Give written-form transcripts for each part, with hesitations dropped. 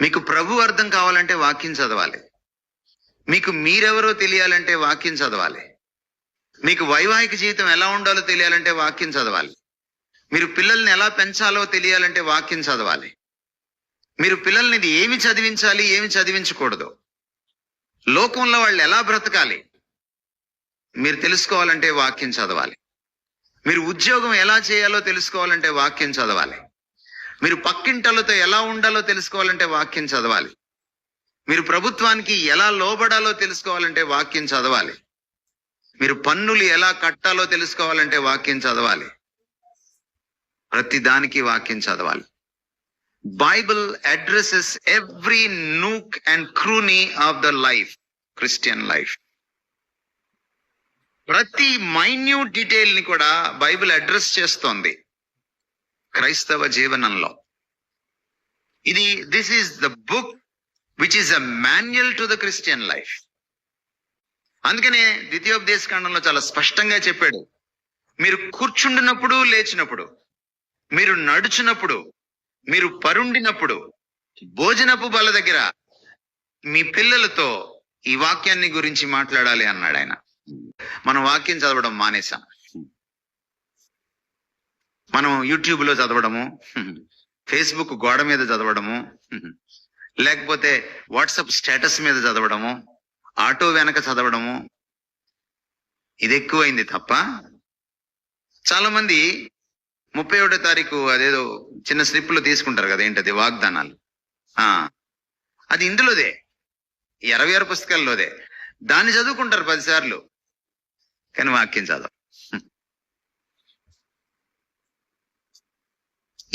మీకు ప్రభు అర్థం కావాలంటే వాక్యం చదవాలి. మీకు మీరెవరో తెలియాలంటే వాక్యం చదవాలి. మీకు వైవాహిక జీవితం ఎలా ఉండాలో తెలియాలంటే వాక్యం చదవాలి. మీరు పిల్లల్ని ఎలా పెంచాలో తెలియాలంటే వాక్యం చదవాలి. మీరు పిల్లల్ని ఏమి చదివించాలి, ఏమి చదివించకూడదు, లోకంలో వాళ్ళు ఎలా బ్రతకాలి మీరు తెలుసుకోవాలంటే వాక్యం చదవాలి. మీరు ఉద్యోగం ఎలా చేయాలో తెలుసుకోవాలంటే వాక్యం చదవాలి. మీరు పక్కింటలతో ఎలా ఉండాలో తెలుసుకోవాలంటే వాక్యం చదవాలి. మీరు ప్రభుత్వానికి ఎలా లోబడాలో తెలుసుకోవాలంటే వాక్యం చదవాలి. మీరు పన్నులు ఎలా కట్టాలో తెలుసుకోవాలంటే వాక్యం చదవాలి. ప్రతి దానికి వాక్యం చదవాలి. Bible addresses every nook and cranny of the life, Christian life. ప్రతి మైన్యూట్ డీటెయిల్ ని కూడా బైబిల్ అడ్రస్ చేస్తోంది క్రైస్తవ జీవనంలో. This is the book which is a manual to the Christian life. అందుకనే ద్వితీయోపదేశ కాండంలో చాలా స్పష్టంగా చెప్పాడు, మీరు కూర్చుండినప్పుడు, లేచినప్పుడు, మీరు నడుచునప్పుడు, మీరు పరుండినప్పుడు, భోజనపు బల్ల దగ్గర మీ పిల్లలతో ఈ వాక్యాన్ని గురించి మాట్లాడాలి అన్నాడు ఆయన. మనం వాక్యం చదవడం మానేసాం. మనం యూట్యూబ్ లో చదవడము, ఫేస్బుక్ గోడ మీద చదవడము, లేకపోతే వాట్సాప్ స్టేటస్ మీద చదవడము, ఆటో వెనక చదవడము, ఇది ఎక్కువైంది తప్ప చాలా మంది 31వ తారీఖు అదేదో చిన్న స్లిప్లో తీసుకుంటారు కదా, ఏంటది వాగ్దానాలు, అది ఇందులోదే, 26 పుస్తకాల్లోదే. దాన్ని చదువుకుంటారు 10 సార్లు, కానీ వాక్యం చదవ.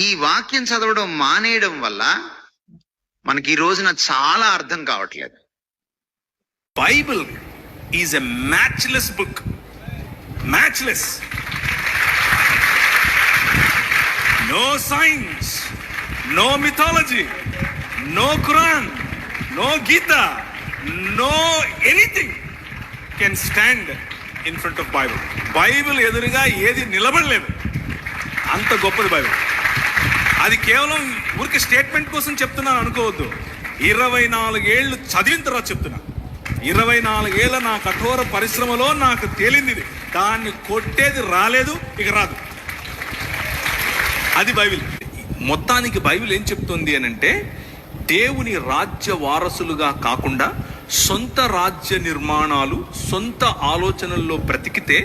ఈ వాక్యం చదవడం మానేయడం వల్ల మనకి ఈ రోజున చాలా అర్థం కావట్లేదు. Bible is a matchless book. Matchless. No science, no mythology, no Quran, no Gita, no anything can stand in front of Bible. Bible ఎదురుగా ఏది నిలబడలేదు, అంత గొప్పది బైబిల్. అది కేవలం ఊరికి స్టేట్మెంట్ కోసం చెప్తున్నాను అనుకోవద్దు. 24 ఏళ్ళు చదివిన తర్వాత చెప్తున్నా. 24 ఏళ్ళ నా కఠోర పరిశ్రమలో నాకు తేలింది, దాన్ని కొట్టేది రాలేదు, ఇక రాదు. అది బైబిల్. మొత్తానికి బైబిల్ ఏం చెప్తుంది అని అంటే, దేవుని రాజ్య వారసులుగా కాకుండా సొంత రాజ్య నిర్మాణాలు, సొంత ఆలోచనల్లో బ్రతికితే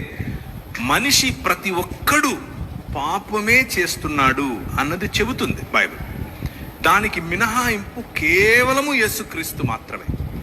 మనిషి ప్రతి ఒక్కడు పాపమే చేస్తున్నాడు అన్నది చెబుతుంది బైబిల్. దానికి మినహాయింపు కేవలము యేసుక్రీస్తు మాత్రమే.